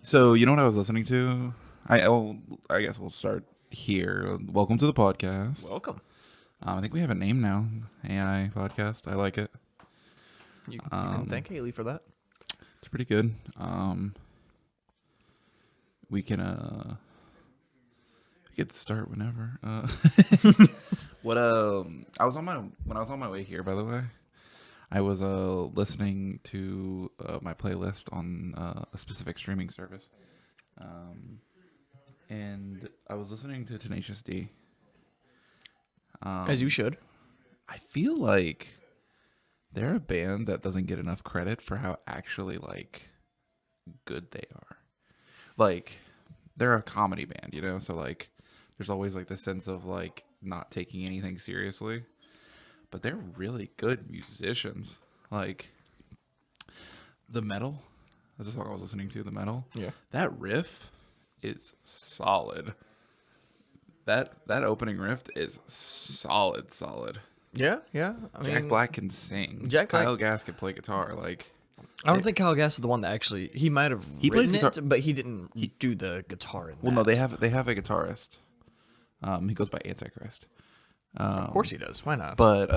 So you know what I was listening to? I guess we'll start here. Welcome to the podcast. Welcome. I think we have a name now. AI podcast. I like it. You can thank Haley for that. It's pretty good. We can get to start whenever. What I was on my when I was on my way here, by the way, I was listening to my playlist on a specific streaming service, and I was listening to Tenacious D. As you should. I feel like they're a band that doesn't get enough credit for how actually like good they are. Like they're a comedy band, you know, so like there's always like the sense of like not taking anything seriously. But they're really good musicians. Like the metal, that's the song I was listening to, the metal. Yeah. That riff is solid. That opening riff is solid. Yeah. Jack Black can sing. Jack Black- Kyle Gass can play guitar. Like I don't think Kyle Gass is the one that actually he might have He plays written guitar- it, but he didn't do the guitar in well, no, that. they have a guitarist. He goes by Antichrist. Of course he does. Why not? But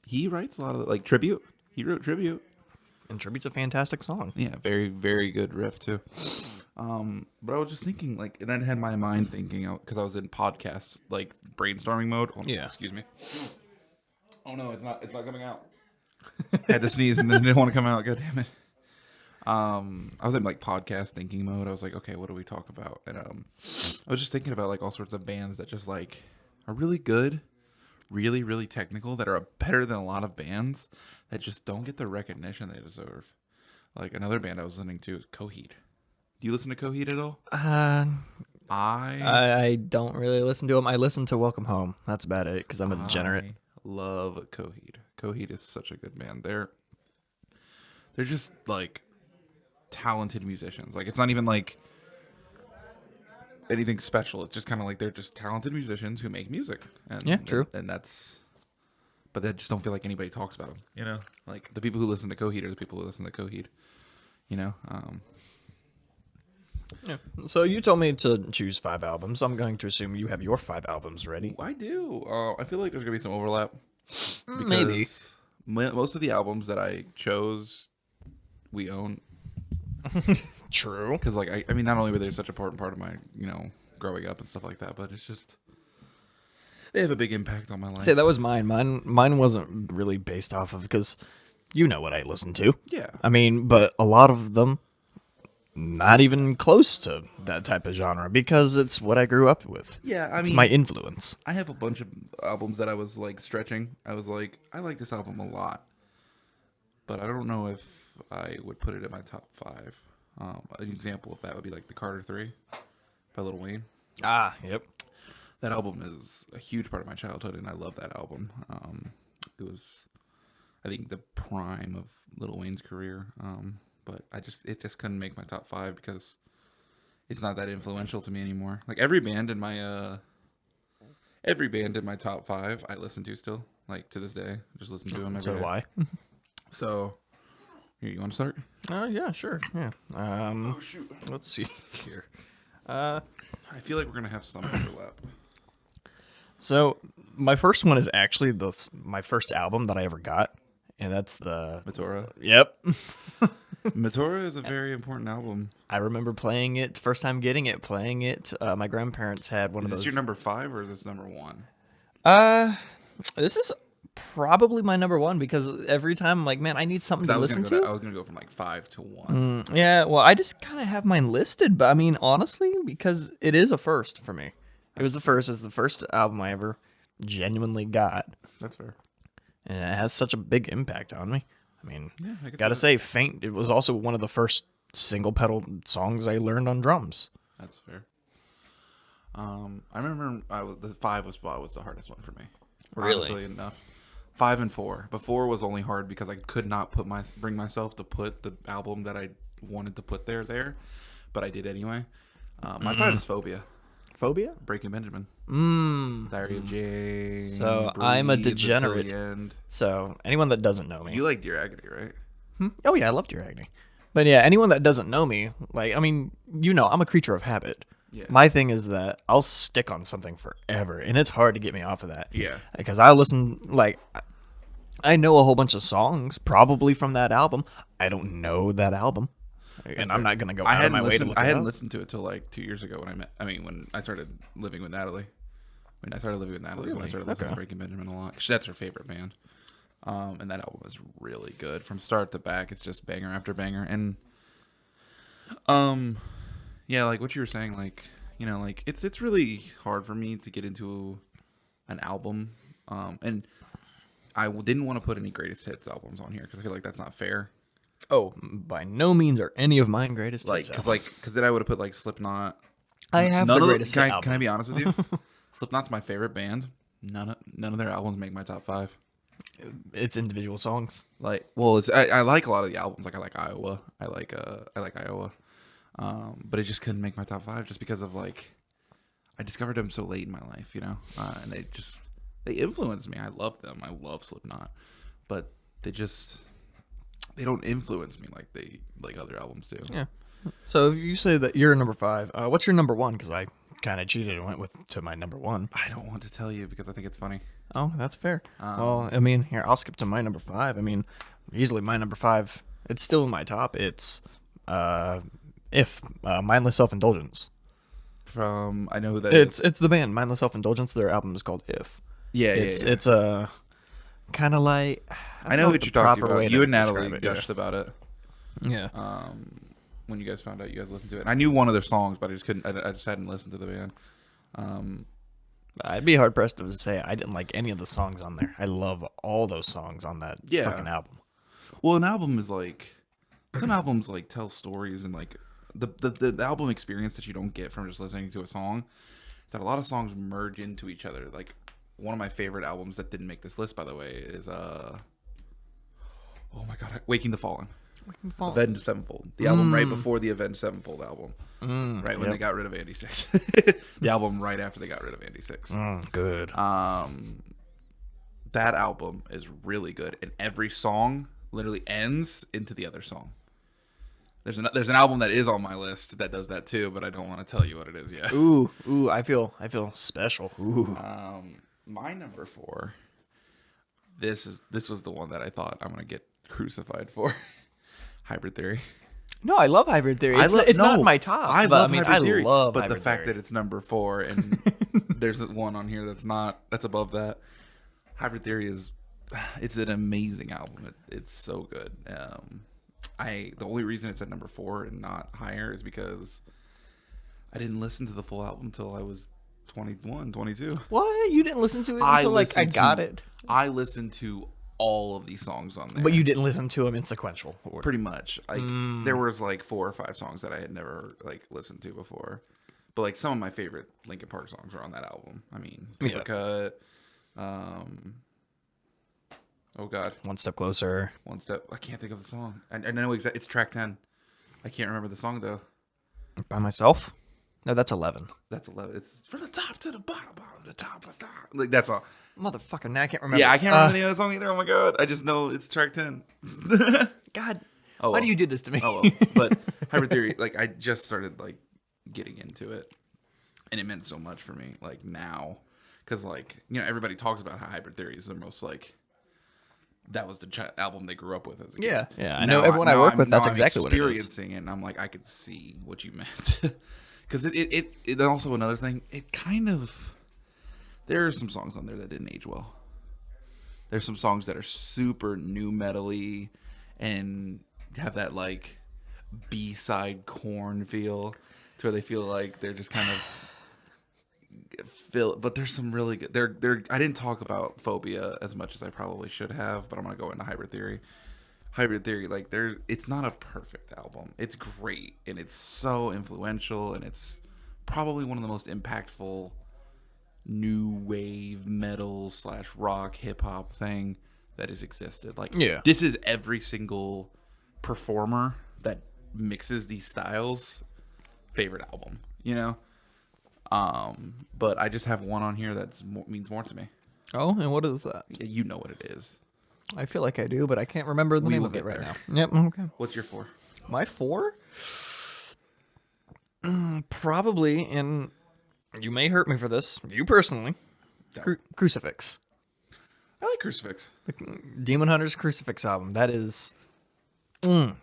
he writes a lot of like tribute. He wrote tribute. And Tribute's a fantastic song. Yeah, very, very good riff too. But I was just thinking, like, and I had my mind thinking, because I was in podcast, like, brainstorming mode. Oh, Yeah. Excuse me. Oh no, it's not coming out. I had to sneeze and then it didn't want to come out. God damn it. I was in like podcast thinking mode. I was like, okay, what do we talk about? And I was just thinking about like all sorts of bands that just like are really good, really, really technical, that are better than a lot of bands that just don't get the recognition they deserve. Like another band I was listening to is Coheed. Do you listen to Coheed at all? I don't really listen to him. I listen to Welcome Home. That's about it because I'm a degenerate. I love Coheed. Coheed is such a good band. They're just like talented musicians. Like it's not even like anything special. It's just kind of like they're just talented musicians who make music. And, Yeah, true. And that's, but I just don't feel like anybody talks about them. You know, like the people who listen to Coheed are the people who listen to Coheed. You know. Yeah. So you told me to choose 5 albums. I'm going to assume you have your 5 albums ready. I do. I feel like there's gonna be some overlap. Maybe. Because most of the albums that I chose, we own. True. Because like I mean, not only were they such an important part of my growing up and stuff like that, but it's just they have a big impact on my life. Say that was mine. Mine wasn't really based off of because you know what I listen to. Yeah. I mean, but a lot of them not even close to that type of genre because it's what I grew up with. Yeah, I It's mean, my influence. I have a bunch of albums that I was like stretching. I was like, I like this album a lot, but I don't know if I would put it in my top 5. An example of that would be like the Carter 3 by Lil Wayne. Yep. That album is a huge part of my childhood, and I love that album. It was, I think, the prime of Lil Wayne's career. But it just couldn't make my top 5 because it's not that influential to me anymore. Like every band in my top 5, I listen to still, like to this day. I just listen to them every So day. do I. So, here, you want to start? Yeah, sure. Yeah. Oh shoot! Let's see here. I feel like we're gonna have some overlap. So my first one is actually my first album that I ever got, and that's the. Matora. Yep. Matora is a very important album. I remember playing it, first time getting it, playing it. My grandparents had one Is of this those. your number 5 or is this number 1? This is probably my number 1 because every time I'm like, man, I need something to listen to. I was gonna go from like 5 to 1. Yeah, well, I just kind of have mine listed, but I mean, honestly, because it is a first for me. It was the first. It's the first album I ever genuinely got, That's fair. and it has such a big impact on me. I mean, Yeah, I guess gotta say, Faint. It was also one of the first single pedal songs I learned on drums. That's fair. I remember the 5 was the hardest one for me. Really? Honestly enough. 5 and 4. But 4 was only hard because I could not bring myself to put the album that I wanted to put there, but I did anyway. My 5 is Phobia. Phobia? Breaking Benjamin. Mm. Diary of Jane. So, I'm a Breathe Until degenerate. the End. So anyone that doesn't know me, You like Dear Agony, right? oh yeah, I love Dear Agony. But yeah, anyone that doesn't know me, like, I mean, I'm a creature of habit. Yeah. My thing is that I'll stick on something forever, and it's hard to get me off of that. Yeah. Because I listen, like, I know a whole bunch of songs probably from that album. I don't know that album, and I'm not gonna go out of my way to look I it hadn't up. listened to it till like 2 years ago when I started living with Natalie. When I started living with Natalie, is when I Really? started listening Okay. to Breaking Benjamin a lot. 'Cause that's her favorite band. And that album is really good from start to back. It's just banger after banger. And yeah, like what you were saying, like like it's really hard for me to get into an album. And didn't want to put any greatest hits albums on here because I feel like that's not fair. Oh, by no means are any of mine greatest hits albums. Because then I would have put like Slipknot. I have None the of greatest hit can I album. be honest with you? Slipknot's my favorite band. None of their albums make my top 5. It's individual songs. Like, well, I like a lot of the albums. Like I like Iowa. I like Iowa. But it just couldn't make my top 5 just because of like I discovered them so late in my life, and they influenced me. I love them. I love Slipknot, but they don't influence me like other albums do. Yeah. So if you say that you're number 5, what's your number 1? Because I kind of cheated and went to my number 1. I don't want to tell you because I think it's funny. Oh, that's fair. Well, I mean, here, I'll skip to my number 5. I mean, easily my number 5, it's still in my top. It's Mindless Self-Indulgence. I know who that is. It's the band Mindless Self-Indulgence. Their album is called If. Yeah, It's a kind of like I know what you're talking about. You and Natalie describe it, gushed about it. Yeah. When you guys found out you guys listened to it. And I knew one of their songs, but I just couldn't. I just hadn't listened to the band. I'd be hard pressed to say I didn't like any of the songs on there. I love all those songs on that Yeah. fucking album. Well, an album is like some albums like tell stories and like the album experience that you don't get from just listening to a song. That a lot of songs merge into each other. Like one of my favorite albums that didn't make this list, by the way, is oh my god, Waking the Fallen. Avenged Sevenfold, the album right before the Avenged Sevenfold album, right when they got rid of Andy Six, the album right after they got rid of Andy Six. Good. That album is really good, and every song literally ends into the other song. There's an album that is on my list that does that too, but I don't want to tell you what it is yet. Ooh, I feel special. Ooh. My number 4. This was the one that I thought I'm gonna get crucified for. Hybrid Theory. No, I love Hybrid Theory. It's not in my top. I love Hybrid Theory, love but Hybrid the fact Theory. that it's number 4 and there's one on here that's above that. Hybrid Theory it's an amazing album. It's so good. The only reason it's at number 4 and not higher is because I didn't listen to the full album until I was 21, 22. What? You didn't listen to it until I got it? I listened to all of these songs on there. But you didn't listen to them in sequential order. Pretty much. Like there was like 4 or 5 songs that I had never like listened to before. But like some of my favorite Linkin Park songs are on that album. I mean, Paper Cut. Oh god. One Step Closer. One Step. I can't think of the song. I know exactly. It's track 10. I can't remember the song though. By Myself? No, that's 11. That's 11. It's from the top to the bottom, bottom to the top. Like that song. Motherfucker, now I can't remember. Yeah, I can't remember the name of that song either. Oh my god. I just know it's track 10. God. Oh, Why well. do you do this to me? Oh well. But Hybrid Theory, like I just started like getting into it, and it meant so much for me. Like now, because like everybody talks about how Hybrid Theory is the most like that was the album they grew up with as a kid. Yeah. I know everyone I work with. That's exactly what it is. Experiencing it, and I'm like, I could see what you meant. Because it also another thing. It kind of there are some songs on there that didn't age well. There's some songs that are super new metal-y and have that like B-side Korn feel to where they feel like they're just kind of but there's some really good I didn't talk about Phobia as much as I probably should have, but I'm gonna go into Hybrid Theory. Hybrid Theory, like it's not a perfect album. It's great and it's so influential and it's probably one of the most impactful new wave metal / rock hip hop thing that has existed. Like this is every single performer that mixes these styles favorite album, but I just have one on here that means more to me. Oh, and what is that? You know what it is. I feel like I do, but I can't remember the name will of it get right there. now. Yep, okay. What's your 4? My 4? Probably, and you may hurt me for this, you personally, Crucifix. I like Crucifix. Demon Hunter's Crucifix album. That is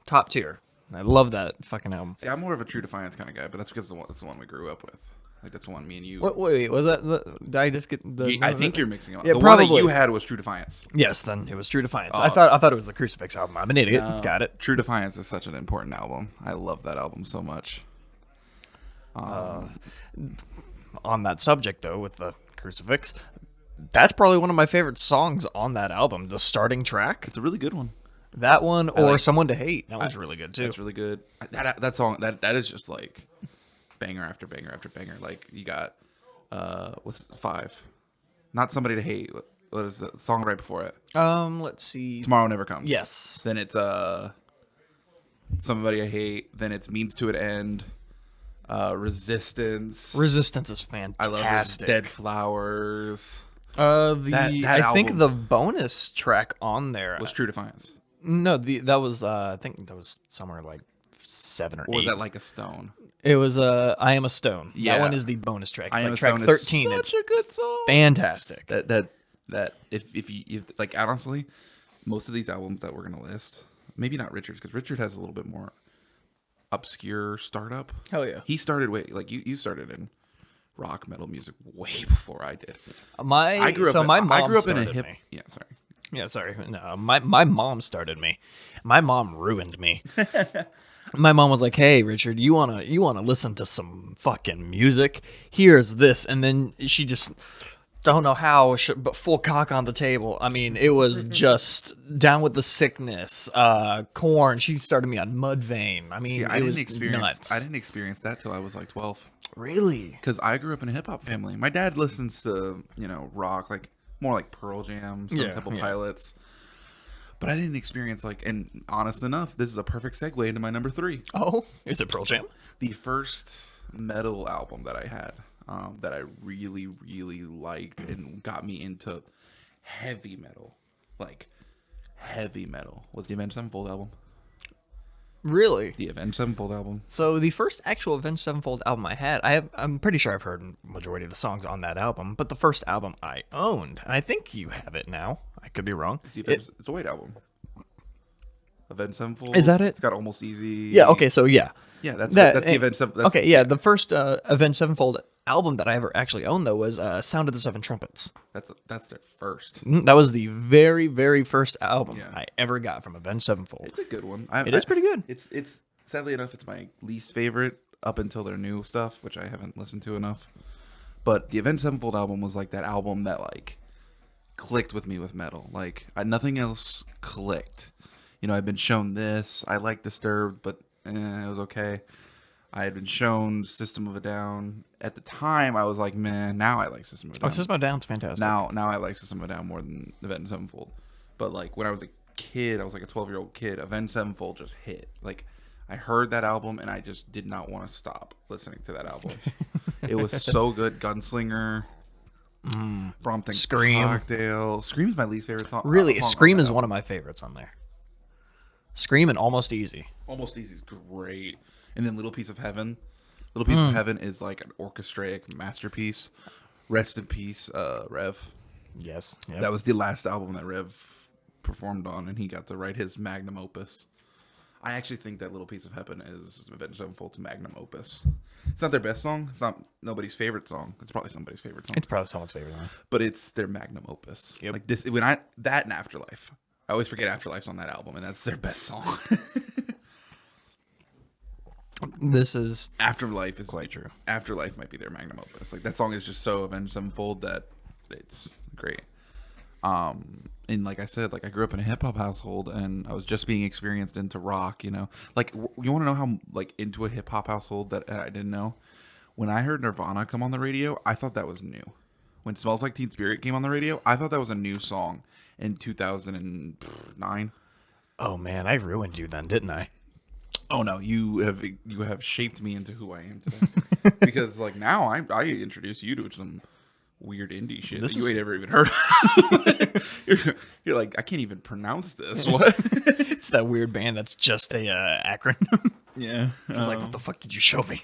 top tier. I love that fucking album. See, I'm more of a True Defiance kind of guy, but that's because that's the one we grew up with. Like that's the one me and you. Wait, was that? Did I just get the? I think you're mixing up. Yeah, the probably. one that you had was True Defiance. Yes, then it was True Defiance. I thought it was the Crucifix album. I'm an idiot. Got it. True Defiance is such an important album. I love that album so much. On that subject, though, with the Crucifix, that's probably one of my favorite songs on that album. The starting track, It's a really good one. that one, or Someone to Hate. That one's really good too. That's really good. That song that is just like banger after banger after banger. Like you got what's 5? Not Somebody to Hate. What is the song right before it? Let's see. Tomorrow Never Comes. Yes. Then it's Somebody I Hate. Then it's Means to an End. Resistance. Resistance is I love fantastic. Dead Flowers. I think album the bonus track on there was True Defiance. No, that was I think that was somewhere like 7 or 8. Or was that Like a Stone? It was I Am a Stone. Yeah. That one is the bonus track. It's I Am like a track Stone 13. is It's such a good song. fantastic. That if you like honestly, most of these albums that we're gonna list, maybe not Richard's because Richard has a little bit more obscure startup. Hell yeah. He started you started in rock metal music way before I did. My mom I grew up in a started hip. me. Yeah, sorry. Yeah, sorry. No, my mom started me. My mom ruined me. My mom was like, "Hey, Richard, you wanna listen to some fucking music? Here's this," and then she just don't know how, but full cock on the table. I mean, it was just Down with the Sickness, Korn. She started me on Mudvayne. I mean, See, it was nuts. I didn't experience that till I was like 12. Really? Because I grew up in a hip hop family. My dad listens to rock, like more like Pearl Jam, Stone Temple Pilots. But I didn't experience and honest enough, this is a perfect segue into my number 3. Oh, is it Pearl Jam? The first metal album that I had that I really, really liked and got me into heavy metal, was the Avenged Sevenfold album. Really? The Avenged Sevenfold album. So the first actual Avenged Sevenfold album I had, I'm pretty sure I've heard majority of the songs on that album, but the first album I owned, and I think you have it now. I could be wrong. It's a White album. Avenged Sevenfold. Is that it? It's got Almost Easy. Yeah. Okay. So yeah. Yeah, that's the Avenged Sevenfold. Okay. Yeah. The first Avenged Sevenfold album that I ever actually owned though was Sound of the Seven Trumpets. That's their first. That was the very, very first album Yeah. I ever got from Avenged Sevenfold. It's a good one. It is pretty good. It's sadly enough, it's my least favorite up until their new stuff, which I haven't listened to enough. But the Avenged Sevenfold album was like that album that clicked with me with metal. Nothing else clicked. I've been shown this. I like Disturbed, but it was okay. I had been shown System of a Down. At the time, I was like, man, now I like System of a Down. Oh, System of a Down's fantastic. Now I like System of a Down more than Avenged Sevenfold. But when I was a kid, I was like a 12-year-old kid, Avenged Sevenfold just hit. I heard that album and I just did not want to stop listening to that album. It was so good. Gunslinger, Brompton Scream. Cocktail. Scream's my least favorite song. Really, song Scream on that is album. one of my favorites on there. Scream and Almost Easy. Almost Easy is great. And then Little Piece of Heaven. Little Piece of Heaven is an orchestraic masterpiece. Rest in peace, Rev. Yes. Yep. That was the last album that Rev performed on, and he got to write his magnum opus. I actually think that Little Piece of Heaven is Avenged Sevenfold's magnum opus. It's not their best song. It's not nobody's favorite song. It's probably somebody's favorite song. It's probably someone's favorite one. But it's their magnum opus. Yep. That and Afterlife. I always forget Afterlife's on that album, and that's their best song. This is Afterlife is quite true. Afterlife might be their magnum opus. That song is just so Avenged Sevenfold that it's great. And like I said, I grew up in a hip hop household, and I was just being experienced into rock. You want to know how into a hip hop household that I didn't know. When I heard Nirvana come on the radio, I thought that was new. When Smells Like Teen Spirit came on the radio, I thought that was a new song in 2009. Oh man, I ruined you then, didn't I? Oh no, you have shaped me into who I am today. Because now I introduce you to some weird indie shit This that you is- ain't ever even heard of. You're like, I can't even pronounce this. What? It's that weird band that's just a acronym. Yeah. It's like, what the fuck did you show me?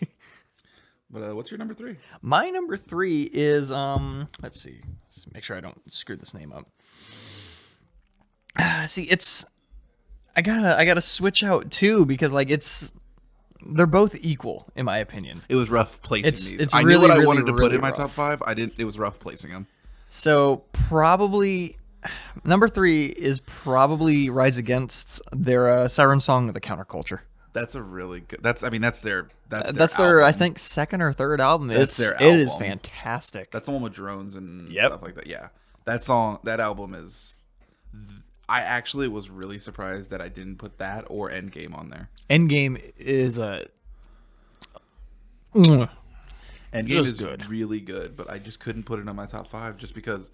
But what's your number 3? My number 3 is let's see. Let's make sure I don't screw this name up. See, it's I gotta switch out too because like they're both equal in my opinion. It was rough placing It's- these. it's I knew really, what I really, wanted to put really in my rough. top 5. I didn't. It was rough placing them. So probably number 3 is probably Rise Against their Siren Song of the Counterculture. That's a really good. That's their. That's their I album. think second or third album. That's their It is album. fantastic. That's the one with drones and Yep. stuff like that. Yeah, that album is. I actually was really surprised that I didn't put that or Endgame on there. Endgame is a Endgame Just is good. really good, but I just couldn't put it on my top 5 just because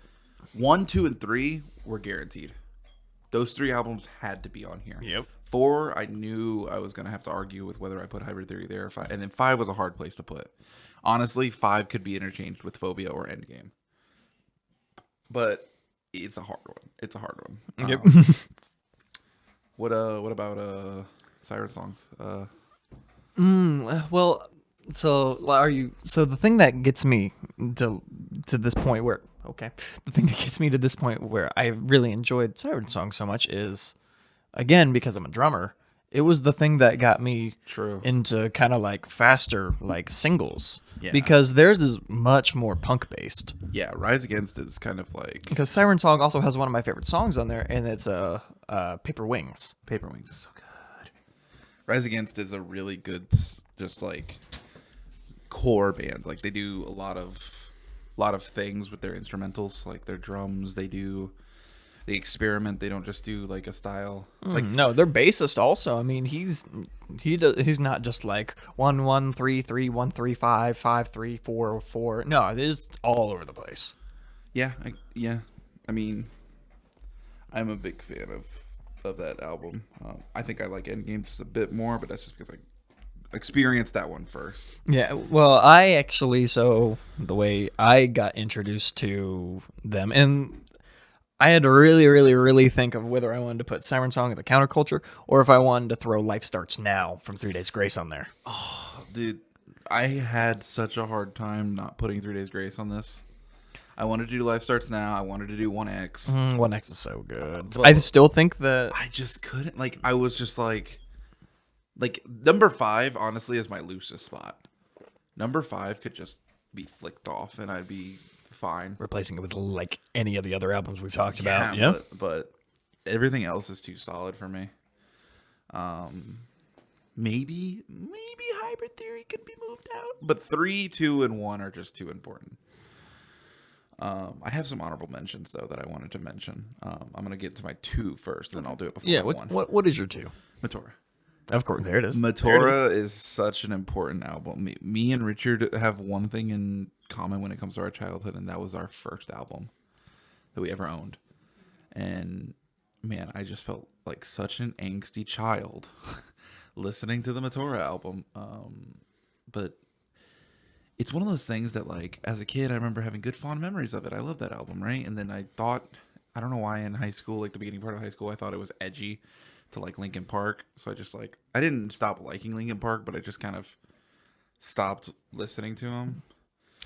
1, 2, and 3 were guaranteed. Those 3 albums had to be on here. Yep. 4, I knew I was gonna have to argue with whether I put Hybrid Theory there, and then 5 was a hard place to put. Honestly, 5 could be interchanged with Phobia or Endgame, but it's a hard one. It's a hard one. Yep. What about Siren Songs? Well, so are you? So the thing that gets me to this point where the thing that gets me to this point where I really enjoyed Siren Song so much is, again, because I'm a drummer. It was the thing that got me True. into kind of like faster like singles Yeah. because theirs is much more punk based. Yeah, Rise Against is kind of like Because Siren Song also has one of my favorite songs on there, and it's Paper Wings. Paper Wings is so good. Rise Against is a really good, just like core band. Like they do a lot of things with their instrumentals, like their drums. They experiment. They don't just do like a style. Like No, their bassist also. I mean, he's not just like 1 1 3 3 1 3 5 5 3 4 4. No, it is all over the place. yeah. I mean, I'm a big fan of that album. I think I like Endgame just a bit more, but that's just because I experienced that one first. Yeah, well, I actually so the way I got introduced to them, and I had to really, really, really think of whether I wanted to put Siren Song of the Counterculture or if I wanted to throw Life Starts Now from 3 Days Grace on there. Dude, I had such a hard time not putting 3 Days Grace on this. I wanted to do Life Starts Now. I wanted to do 1X. 1X is so good. Well, I still think that I just couldn't. Like, I was just like number 5, honestly, is my loosest spot. Number 5 could just be flicked off and I'd be fine. replacing it with like any of the other albums we've talked about. Yeah. But everything else is too solid for me. Maybe Hybrid Theory could be moved out, but 3, 2, and 1 are just too important. I have some honorable mentions though that I wanted to mention. I'm gonna get to my 2 first, then I'll do it before Yeah. my 1. What is your 2? Matora. Of course, there it is. There it is. Matora is such an important album. Me and Richard have one thing in common when it comes to our childhood, and that was our first album that we ever owned. And man, I just felt like such an angsty child listening to the Matora album. But it's one of those things that, like, as a kid, I remember having good fond memories of it. I love that album, right? And then I don't know why in high school, like the beginning part of high school, I thought it was edgy to like Linkin Park. So I didn't stop liking Linkin Park, but I just kind of stopped listening to them.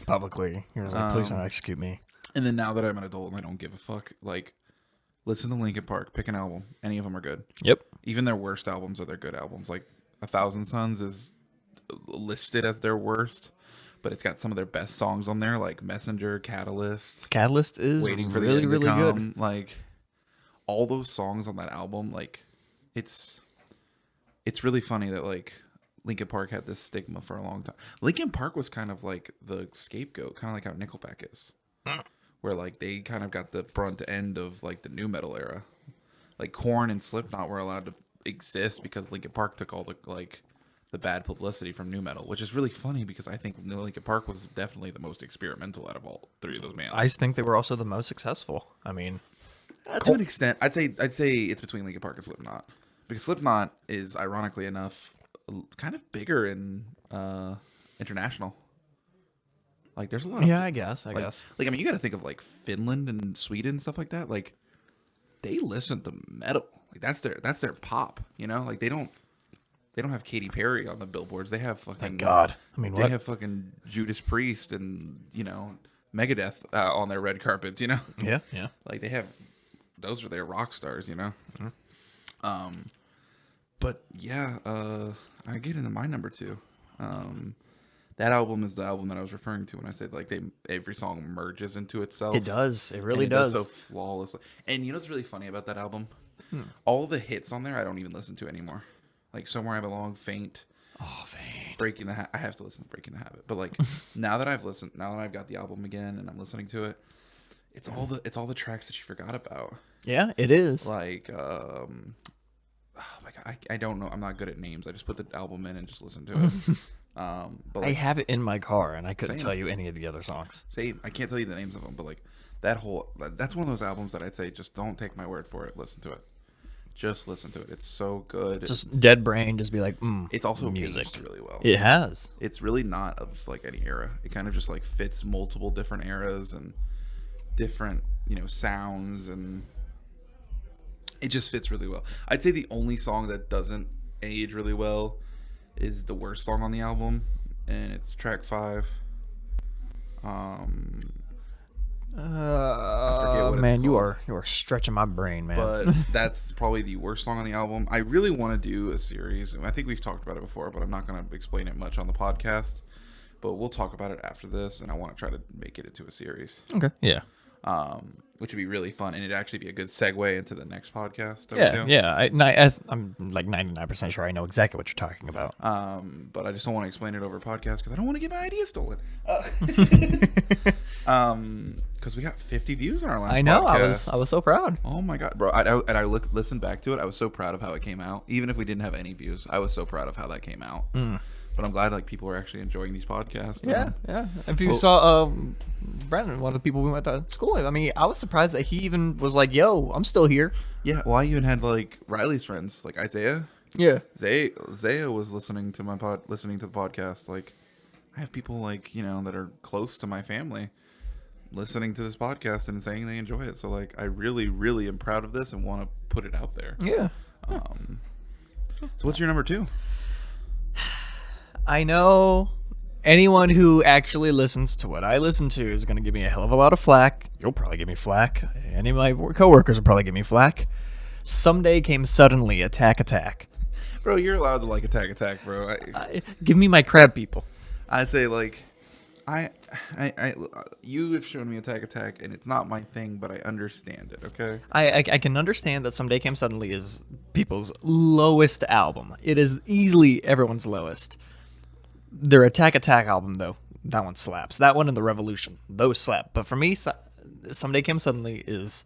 Publicly, you're like, please don't execute me. And then now that I'm an adult and I don't give a fuck, like, listen to Linkin Park, pick an album. Any of them are good. Yep. Even their worst albums are their good albums. Like A Thousand Suns is listed as their worst, but it's got some of their best songs on there, like Messenger, Catalyst is Waiting for really, the End really to Come. good. Like, all those songs on that album, like, it's really funny that, like, Linkin Park had this stigma for a long time. Linkin Park was kind of like the scapegoat, kind of like how Nickelback is, where like they kind of got the front end of like the new metal era. Like Korn and Slipknot were allowed to exist because Linkin Park took all the bad publicity from new metal, which is really funny because I think Linkin Park was definitely the most experimental out of all 3 of those bands. I think they were also the most successful. I mean, To an extent, I'd say it's between Linkin Park and Slipknot, because Slipknot is, ironically enough, kind of bigger in international. Like there's a lot of Yeah, I guess. like, like I mean, you got to think of like Finland and Sweden and stuff like that. Like they listen to metal. Like that's their pop. You know, like they don't have Katy Perry on the billboards. They have fucking Thank God. I mean, they what? have fucking Judas Priest and Megadeth on their red carpets. You know, Yeah, yeah. like they have those are their rock stars. You know, but yeah, I get into my number two. That album is the album that I was referring to when I said like every song merges into itself. It does. It really And it does does. so flawlessly. And you know what's really funny about that album? All the hits on there I don't even listen to anymore. Like Somewhere I Belong, Faint, Oh, Faint. Breaking the I have to listen to Breaking the Habit. But like now that I've got the album again and I'm listening to it, it's all the tracks that you forgot about. Yeah, it is. Like oh my god, I don't know. I'm not good at names. I just put the album in and just listen to it. But I like, have it in my car, and I couldn't Same. tell you any of the other songs. I can't tell you the names of them, but like that's one of those albums that I'd say just don't take my word for it. Listen to it. Just listen to it. It's so good. Just dead brain, just be like, It's also music. aged really well. It has. It's really not of like any era. It kind of just like fits multiple different eras and different, sounds, and it just fits really well. I'd say the only song that doesn't age really well is the worst song on the album, and it's track 5. I forget what it's Man, you called. are stretching my brain, man. But that's probably the worst song on the album. I really want to do a series. I think we've talked about it before, but I'm not going to explain it much on the podcast. But we'll talk about it after this, and I want to try to make it into a series, Okay. Yeah. which would be really fun, and it'd actually be a good segue into the next podcast that Yeah. we do. Yeah. I'm like 99% sure I know exactly what you're talking about. But I just don't want to explain it over a podcast because I don't want to get my idea stolen. Because we got 50 views on our last I know. podcast. I was so proud. Oh my god, bro! Listened back to it. I was so proud of how it came out. Even if we didn't have any views, I was so proud of how that came out. But I'm glad like people are actually enjoying these podcasts. Yeah. Yeah. If you saw Brandon, one of the people we went to school with, I mean, I was surprised that he even was like, "Yo, I'm still here." Yeah. Well, I even had like Riley's friends, like Isaiah. Yeah. Zaya was listening to the podcast. Like, I have people like that are close to my family listening to this podcast and saying they enjoy it. So like, I really, really am proud of this and want to put it out there. Yeah. So what's your number 2? I know anyone who actually listens to what I listen to is going to give me a hell of a lot of flack. You'll probably give me flack. Any of my coworkers will probably give me flack. Someday Came Suddenly, Attack. Bro, you're allowed to like Attack, bro. Give me my crab people. I'd say like, you have shown me Attack, and it's not my thing, but I understand it. Okay. I can understand that Someday Came Suddenly is people's lowest album. It is easily everyone's lowest. Their Attack album, though, that one slaps. That one and The Revolution, those slap. But for me, Someday Came Suddenly is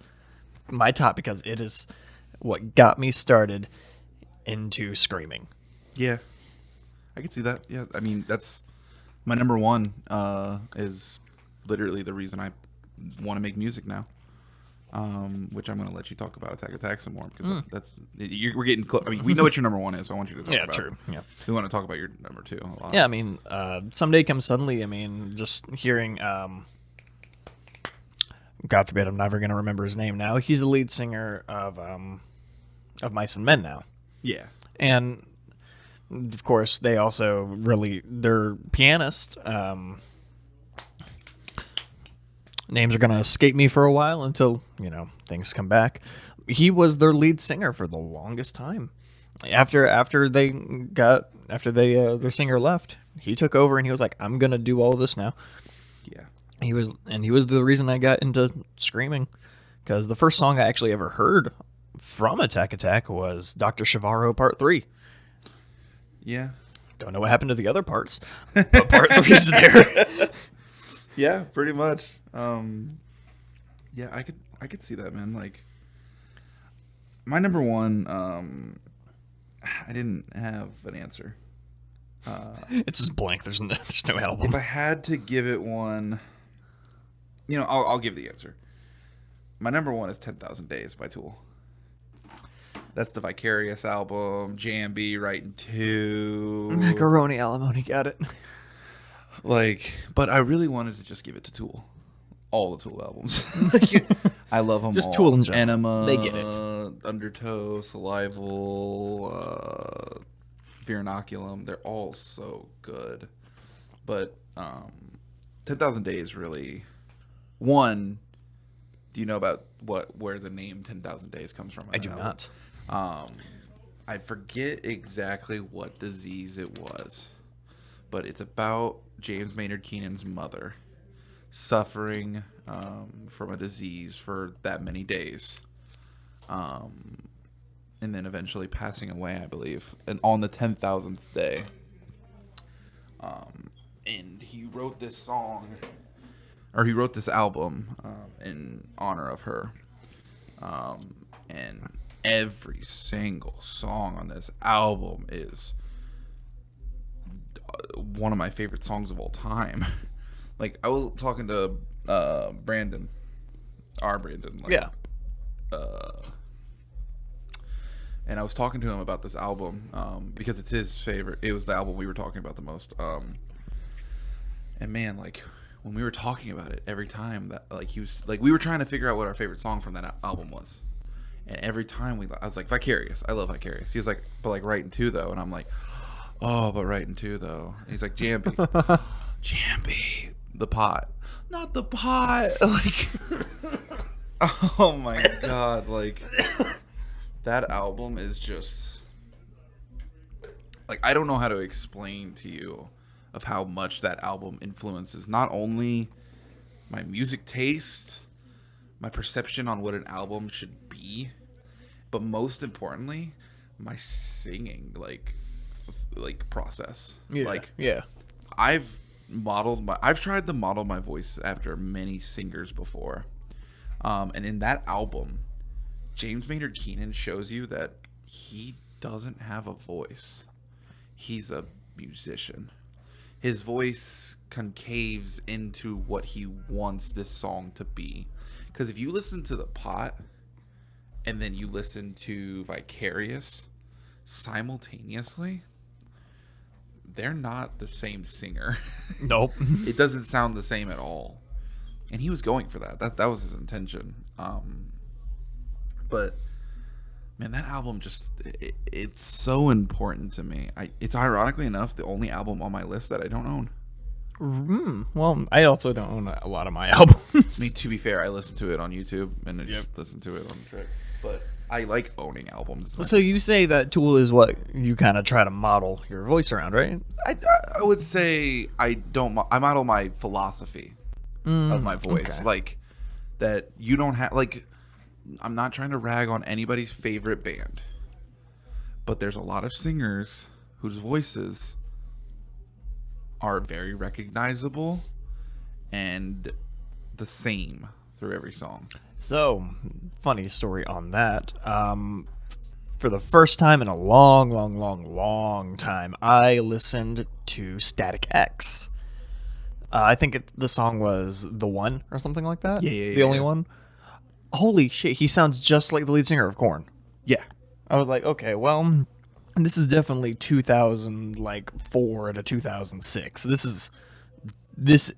my top because it is what got me started into screaming. Yeah, I can see that. Yeah, I mean that's my number 1. Is literally the reason I want to make music now. Which I'm going to let you talk about Attack some more because we're getting close. I mean, we know what your number 1 is, so I want you to talk about. Yeah, true. Yeah. We want to talk about your number 2 a lot. Yeah, I mean, Someday Comes Suddenly, I mean, just hearing, God forbid, I'm never going to remember his name now. He's the lead singer of Mice and Men now. Yeah. And, of course, they also their pianist, names are going to escape me for a while until, things come back. He was their lead singer for the longest time. After their singer left, he took over and he was like, "I'm going to do all this now." Yeah. He was the reason I got into screaming, because the first song I actually ever heard from Attack was Dr. Shivaru Part 3. Yeah. Don't know what happened to the other parts, but Part 3's there. Yeah, pretty much. Yeah, I could see that, man. Like, my number 1, I didn't have an answer. It's just blank. There's no album. If I had to give it one, I'll give the answer. My number 1 is 10,000 Days by Tool. That's the Vicarious album. Jambi writing 2. Macaroni Alimony got it. Like, but I really wanted to just give it to Tool. All the Tool albums. Like, I love them Just all. Tool in general. Enema, They get it. Undertow, Salival, Vernaculum. They're all so good. But 10,000 Days really... One, do you know about where the name 10,000 Days comes from? I do not. I forget exactly what disease it was, but it's about James Maynard Keenan's mother suffering from a disease for that many days, and then eventually passing away, I believe, and on the 10,000th day. And he wrote this song, or he wrote this album in honor of her, and every single song on this album is one of my favorite songs of all time. Like, I was talking to Brandon, our Brandon. Like, Yeah. And I was talking to him about this album because it's his favorite. It was the album we were talking about the most. And man, like, when we were talking about it, every time that, like, he was, like, we were trying to figure out what our favorite song from that album was. And every time I was like, Vicarious. I love Vicarious. He was like, but like Right in Two, though. And I'm like, oh, but Right in Two, though. And he's like, Jambi. Jambi. The Pot. Not the Pot. Like, oh my God. Like, that album is just, like, I don't know how to explain to you of how much that album influences not only my music taste, my perception on what an album should be, but most importantly, my singing like process. Yeah. Like, yeah. I've tried to model my voice after many singers before, and in that album, James Maynard Keenan shows you that he doesn't have a voice. He's a musician. His voice concaves into what he wants this song to be. Because if you listen to The Pot and then you listen to Vicarious simultaneously, they're not the same singer. Nope. It doesn't sound the same at all. And he was going for that. That was his intention. But man, that album just it's so important to me. It's ironically enough the only album on my list that I don't own. Well, I also don't own a lot of my albums. I mean, to be fair, I listen to it on YouTube and I just listen to it on the track. But I like owning albums. So you say that Tool is what you kind of try to model your voice around, right? I would say I model my philosophy of my voice. Okay. Like, that you don't have, like, I'm not trying to rag on anybody's favorite band, but there's a lot of singers whose voices are very recognizable and the same through every song. So, funny story on that. For the first time in a long time, I listened to Static X. I think the song was The One or something like that. Yeah, The only yeah. one. Holy shit, he sounds just like the lead singer of Korn. Yeah. I was like, okay, well, this is definitely 2004 to 2006. This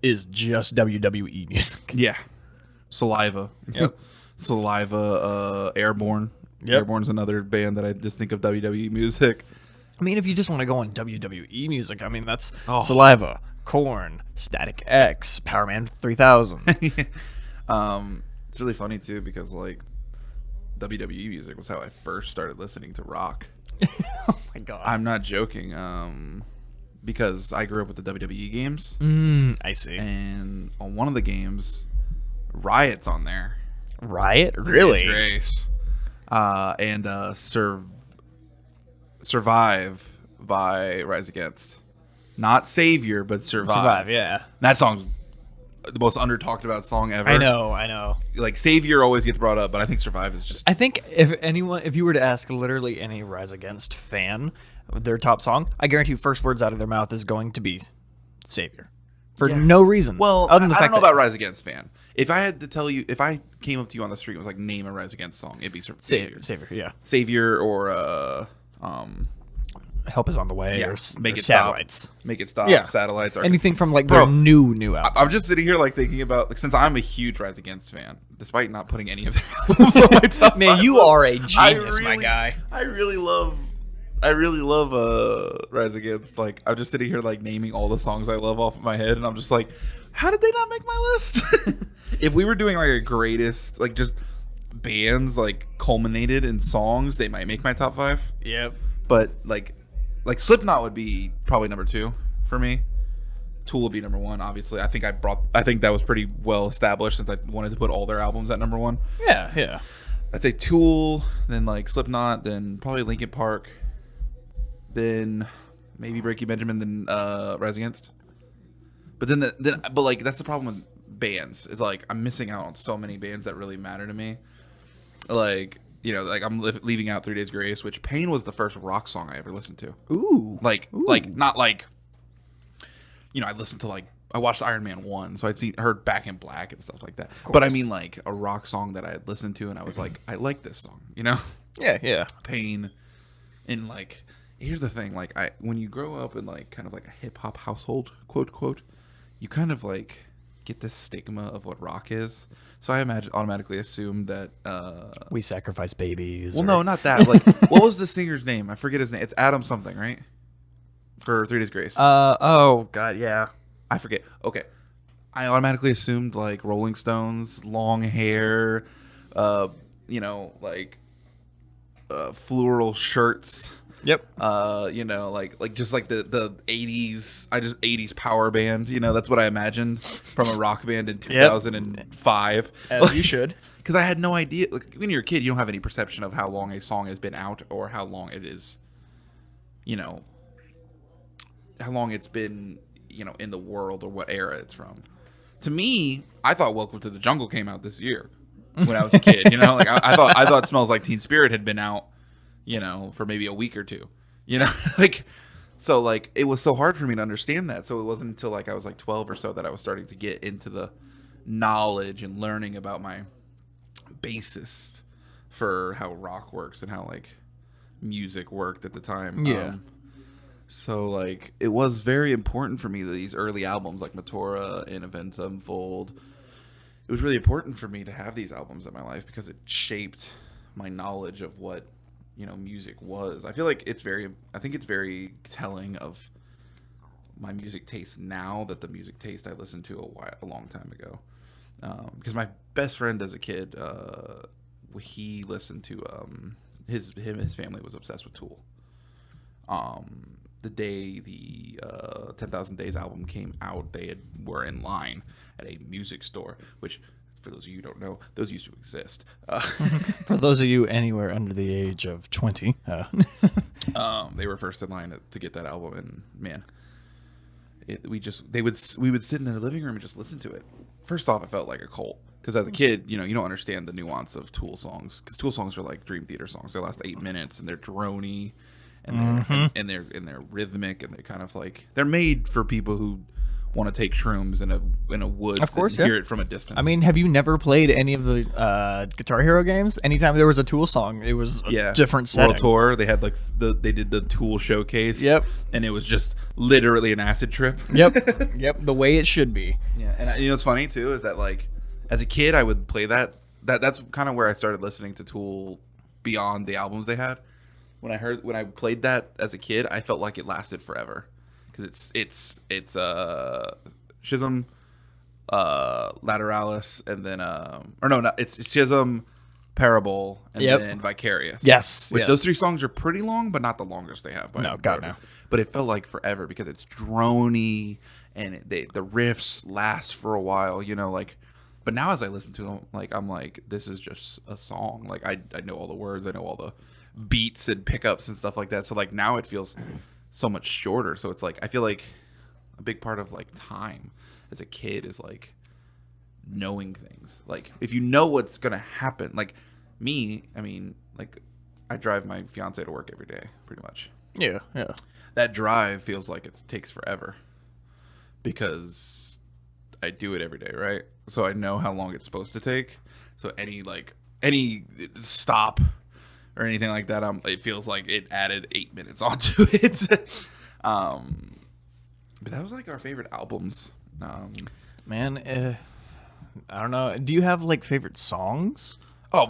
is just WWE music. Yeah. Saliva. Yep. Saliva, Airborne. Yep. Airborne's another band that I just think of WWE music. I mean, if you just want to go on WWE music, I mean, that's Oh. Saliva, Korn, Static X, Power Man 3000. It's really funny too because like WWE music was how I first started listening to rock. Oh my god. I'm not joking. Because I grew up with the WWE games, I see. and on one of the games, Riot's on there. Riot? Really? Grace. And Survive by Rise Against. Not Savior, but Survive. Survive, yeah. That song's the most under talked about song ever. I know. Like, Savior always gets brought up, but I think Survive is just... I think if you were to ask literally any Rise Against fan their top song, I guarantee you first words out of their mouth is going to be Savior. For no reason. Well, other than the I fact don't know that about Rise Against fan. If I had to tell you, if I came up to you on the street and was like, name a Rise Against song, it'd be Savior. Savior, yeah. Savior or Help Is on the Way Yeah, or, Make or It Stop. Satellites. Make It Stop. Yeah. Satellites. Anything from like Bro, their new album. I'm just sitting here like thinking about, like, since I'm a huge Rise Against fan, despite not putting any of their albums on my top Man, 5 you list, are a genius, my guy. I really love Rise Against. Like, I'm just sitting here like naming all the songs I love off of my head, and I'm just like, how did they not make my list? If we were doing like a greatest, like, just bands like culminated in songs, they might make my top 5. Yep. But like Slipknot would be probably number 2 for me. Tool would be number 1, obviously. I think that was pretty well established since I wanted to put all their albums at number 1. Yeah. I'd say Tool, then like Slipknot, then probably Linkin Park, then maybe Breaking Benjamin, then Rise Against. But but like that's the problem with bands. Is like I'm missing out on so many bands that really matter to me. Like, you know, like I'm leaving out 3 Days Grace, which Pain was the first rock song I ever listened to. Ooh. Like not like, you know, I watched Iron Man 1, so I'd heard Back in Black and stuff like that. But I mean, like, a rock song that I had listened to and I was like, I like this song, you know? Yeah. Pain. And like, here's the thing, like, when you grow up in like kind of like a hip hop household, quote, you kind of like get this stigma of what rock is. So I automatically assumed that We Sacrifice Babies. well, no, not that. Like, what was the singer's name? I forget his name. It's Adam something, right? For 3 Days Grace. Oh god, yeah. I forget. Okay. I automatically assumed like Rolling Stones, long hair, you know, like floral shirts. Yep. You know, like just like the 80s, 80s power band, you know, that's what I imagined from a rock band in 2005. As you should. Because I had no idea. Like, when you're a kid, you don't have any perception of how long a song has been out or how long it is, you know, how long it's been, you know, in the world or what era it's from. To me, I thought Welcome to the Jungle came out this year when I was a kid. You know, like I thought Smells Like Teen Spirit had been out, you know, for maybe a week or two. You know, like, so like it was so hard for me to understand that. So it wasn't until like I was like 12 or so that I was starting to get into the knowledge and learning about my basis for how rock works and how like music worked at the time. Yeah. So like it was very important for me that these early albums like Meteora and Events Unfold, it was really important for me to have these albums in my life because it shaped my knowledge of what, you know, music was. I think it's very telling of my music taste now that the music taste I listened to a long time ago. Because my best friend as a kid, he listened to his family was obsessed with Tool. The day the 10,000 Days album came out, they were in line at a music store, which, for those of you who don't know, those used to exist. For those of you anywhere under the age of 20. They were first in line to get that album, and man, we would sit in their living room and just listen to it. First off, it felt like a cult. Because as a kid, you know, you don't understand the nuance of Tool songs. Because Tool songs are like Dream Theater songs. They last 8 minutes, and they're droney, and they're rhythmic, and they're kind of like they're made for people who want to take shrooms in a woods, of course, and hear it from a distance. I mean, have you never played any of the Guitar Hero games? Anytime there was a Tool song, it was a different setting. World Tour, they had like they did the Tool showcase. Yep. And it was just literally an acid trip. Yep. The way it should be. Yeah, and you know what's funny too is that like as a kid I would play that's kind of where I started listening to Tool beyond the albums they had. When I played that as a kid, I felt like it lasted forever because it's Schism, Lateralis, and then it's Schism, Parable, and then Vicarious. Yes, Those 3 songs are pretty long, but not the longest they have. No, God no. But it felt like forever because it's droney and the riffs last for a while. You know, like. But now as I listen to them, like I'm like, this is just a song. Like I know all the words, I know all the beats and pickups and stuff like that. So like now it feels so much shorter. So it's like I feel like a big part of like time as a kid is like knowing things. Like if you know what's gonna happen, like me, I mean, like I drive my fiance to work every day, pretty much. Yeah. That drive feels like it takes forever because I do it every day, right? So I know how long it's supposed to take. So any stop or anything like that. It feels like it added 8 minutes onto it. But that was like our favorite albums. Man, I don't know. Do you have like favorite songs? Oh,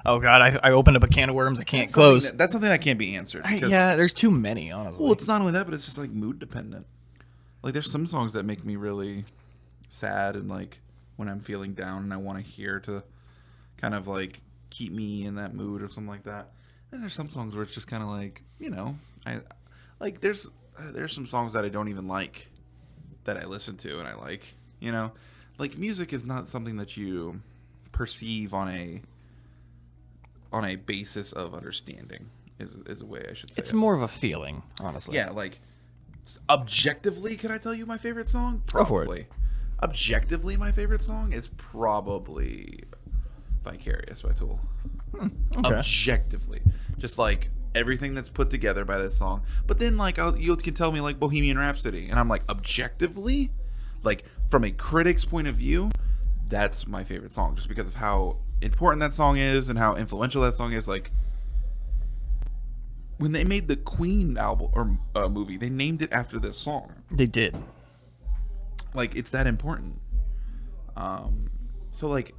Oh God, I opened up a can of worms I can't close. That's something that can't be answered. Because, Yeah, there's too many, honestly. well, it's not only that, but it's just like mood dependent. Like there's some songs that make me really sad, and like when I'm feeling down and I want to hear to kind of like keep me in that mood or something like that. And there's some songs where it's just kind of like, I like there's some songs that I don't even like that I listen to and I like, like music is not something that you perceive on a basis of understanding is a way I should say It's it. more of a feeling, honestly. Yeah, like objectively, can I tell you my favorite song? Go for it. Probably. Objectively, my favorite song is probably Vicarious by Tool. Okay. Objectively, just like everything that's put together by this song. But then like you can tell me like Bohemian Rhapsody, and I'm like, objectively, like from a critic's point of view, that's my favorite song, just because of how important that song is and how influential that song is. Like when they made the Queen album or movie, they named it after this song. They did. Like it's that important. So like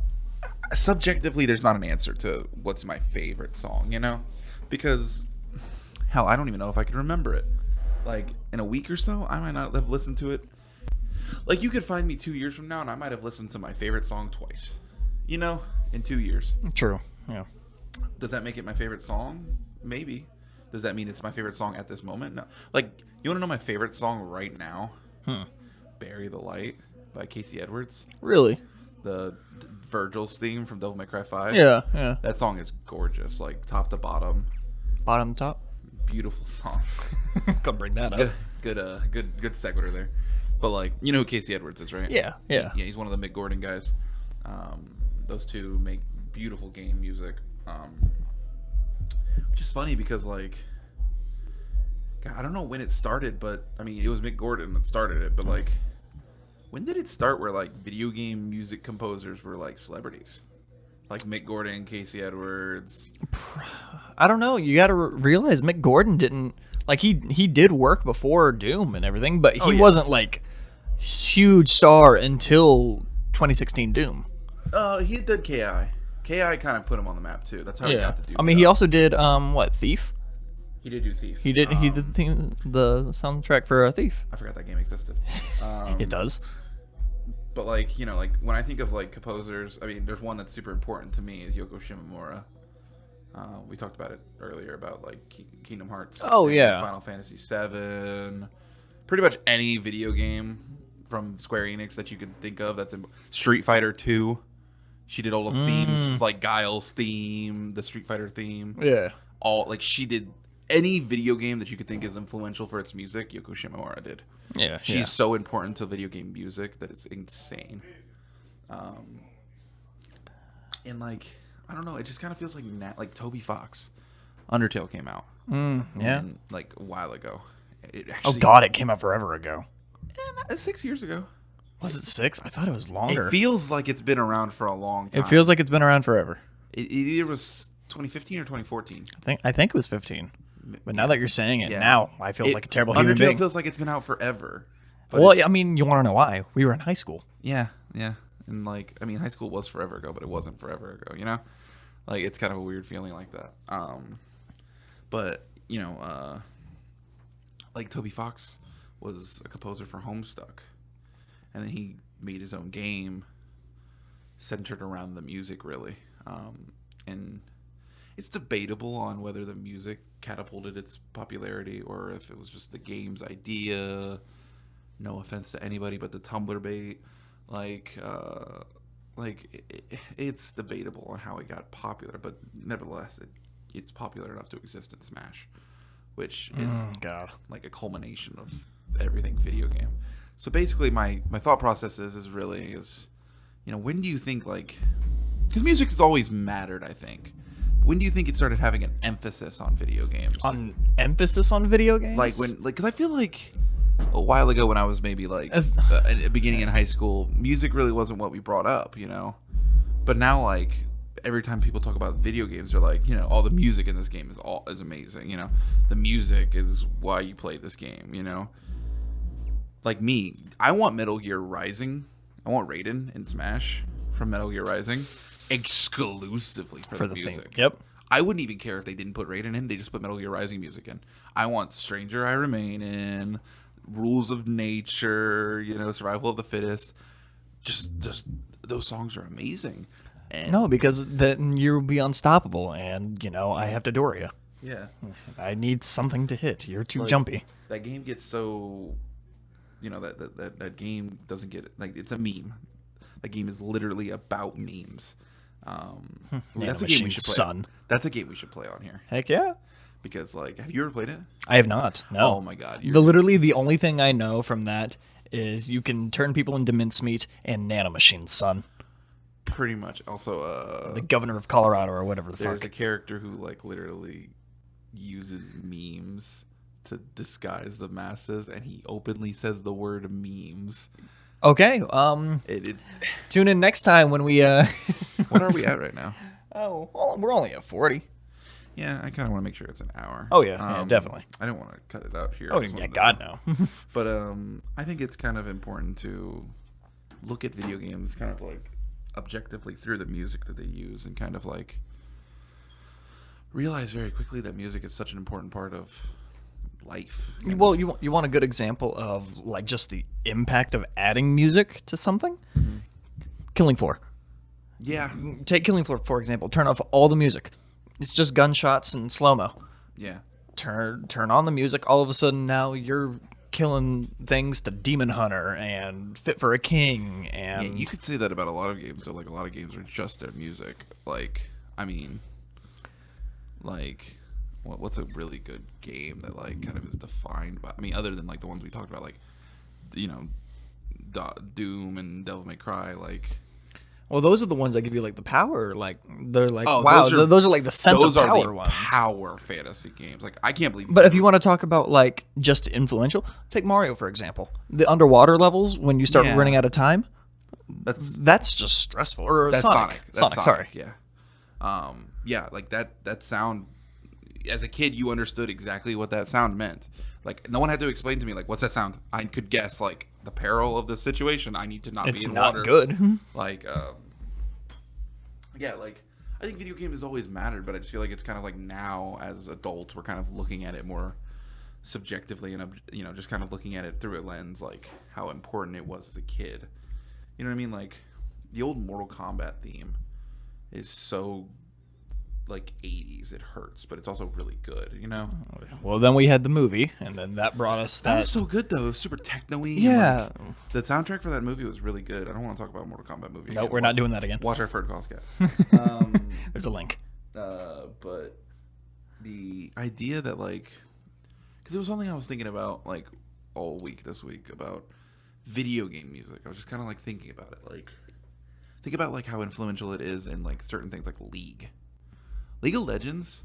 subjectively, there's not an answer to what's my favorite song, because hell, I don't even know if I can remember it. Like in a week or so, I might not have listened to it. Like you could find me 2 years from now, and I might have listened to my favorite song twice. In 2 years. True. Yeah. Does that make it my favorite song? Maybe. Does that mean it's my favorite song at this moment? No. Like, you want to know my favorite song right now? Bury the Light by Casey Edwards. Really? The Virgil's theme from Devil May Cry 5. Yeah. Yeah. That song is gorgeous, like top to bottom. Bottom top. Beautiful song. Gonna bring that up. Good sequitur there. But like, you know who Casey Edwards is, right? Yeah. Yeah. Yeah, he's one of the Mick Gordon guys. Those two make beautiful game music. Which is funny because like, God, I don't know when it started, but I mean, it was Mick Gordon that started it. But like, when did it start where like video game music composers were like celebrities? Like Mick Gordon, Casey Edwards. I don't know. You got to realize Mick Gordon didn't like he did work before Doom and everything, but he wasn't like huge star until 2016 Doom. He did KI. KI kind of put him on the map too. That's how he got to do. I mean, he also did Thief. He did do Thief. He did the soundtrack for Thief. I forgot that game existed. It does. But like, like when I think of like composers, I mean, there's one that's super important to me is Yoko Shimomura. We talked about it earlier about like Kingdom Hearts. Oh yeah. Final Fantasy VII. Pretty much any video game from Square Enix that you could think of. That's in Street Fighter 2. She did all the themes. It's like Guile's theme, the Street Fighter theme. Yeah. All like she did any video game that you could think is influential for its music. Yoko Shimomura did. Yeah. She's so important to video game music that it's insane. And like, I don't know, it just kind of feels like Toby Fox. Undertale came out. Yeah. And, like a while ago. It Oh actually, God, it came out forever ago. 6 years ago. Was it 6? I thought it was longer. It feels like it's been around for a long time. It feels like it's been around forever. It either was 2015 or 2014. I think it was 15. But now that you're saying it, Yeah. now I feel like a terrible human Undertale being. feels like it's been out forever. But Well, I mean, you want to know why? We were in high school. yeah. And like, I mean, high school was forever ago, but it wasn't forever ago, Like, it's kind of a weird feeling like that. But, like Toby Fox was a composer for Homestuck. And then he made his own game centered around the music, really. And it's debatable on whether the music catapulted its popularity or if it was just the game's idea. No offense to anybody, but the Tumblr bait, it's debatable on how it got popular. But nevertheless, it's popular enough to exist in Smash, which is God. like a culmination of everything video game. So basically, my thought process is when do you think because music has always mattered, I think. When do you think it started having an emphasis on video games? On emphasis on video games? Because I feel like a while ago when I was maybe beginning in high school, music really wasn't what we brought up, But now every time people talk about video games, they're like, all the music in this game is amazing. The music is why you play this game. Like me, I want Metal Gear Rising. I want Raiden in Smash from Metal Gear Rising exclusively for the music. theme. Yep. I wouldn't even care if they didn't put Raiden in. They just put Metal Gear Rising music in. I want Stranger I Remain in, Rules of Nature, Survival of the Fittest. Just those songs are amazing. And No, because then you'll be unstoppable, and I have Dodoria. yeah, I need something to hit. You're too jumpy. that game gets so, that game doesn't get like it's a meme. That game is literally about memes. That's a game we should play. Son. That's a game we should play on here Heck yeah. because have you ever played it? I have not. No. Oh my god. Literally the only thing I know from that is you can turn people into mincemeat and nanomachines, son. Pretty much. Also, The governor of Colorado or whatever the there's fuck. a character who literally uses memes to disguise the masses, and he openly says the word memes. Okay. It Tune in next time when we What are we at right now? Oh, well, we're only at 40. Yeah, I kind of want to make sure it's an hour. Oh, yeah, definitely. I don't want to cut it out here. Oh, I just yeah, wanted God, to- no. But I think it's kind of important to look at video games kind of objectively through the music that they use, and kind of realize very quickly that music is such an important part of life. Well, you want a good example of just the impact of adding music to something? Killing Floor. Yeah, Take Killing Floor, for example. Turn off all the music. It's just gunshots and slow-mo. yeah. Turn on the music. All of a sudden now you're killing things to Demon Hunter and Fit for a King Yeah, and you could say that about a lot of games. So a lot of games are just their music. What's a really good game that kind of is defined by? Other than the ones we talked about, Doom and Devil May Cry, well, those are the ones that give you the power. They're Oh, wow, those are- the sense those of are power the ones. power fantasy games. I can't believe. But if you want to talk about just influential, take Mario for example. The underwater levels when you start Yeah. running out of time, that's just stressful. Or that's Sonic. Sonic. That's Sorry. Yeah. Yeah, that sound. As a kid, you understood exactly what that sound meant. No one had to explain to me what's that sound. I could guess the peril of the situation. I need to not It's be in not water. good. Yeah, I think video games has always mattered, but I just feel it's kind of now as adults we're kind of looking at it more subjectively, and just kind of looking at it through a lens how important it was as a kid. You know what I mean? The old Mortal Kombat theme is so 80s. It hurts, but it's also really good. Well, then we had the movie, and then that brought us That that. was so good though. It was super techno-y. Yeah. And, the soundtrack for that movie was really good. I don't want to talk about Mortal Kombat movie. No, again. we're not doing that again. Watch our third podcast. There's a link. But the idea that because it was something I was thinking about all week this week about video game music. I was just kind of thinking about it. Think about how influential it is in certain things like League. League of Legends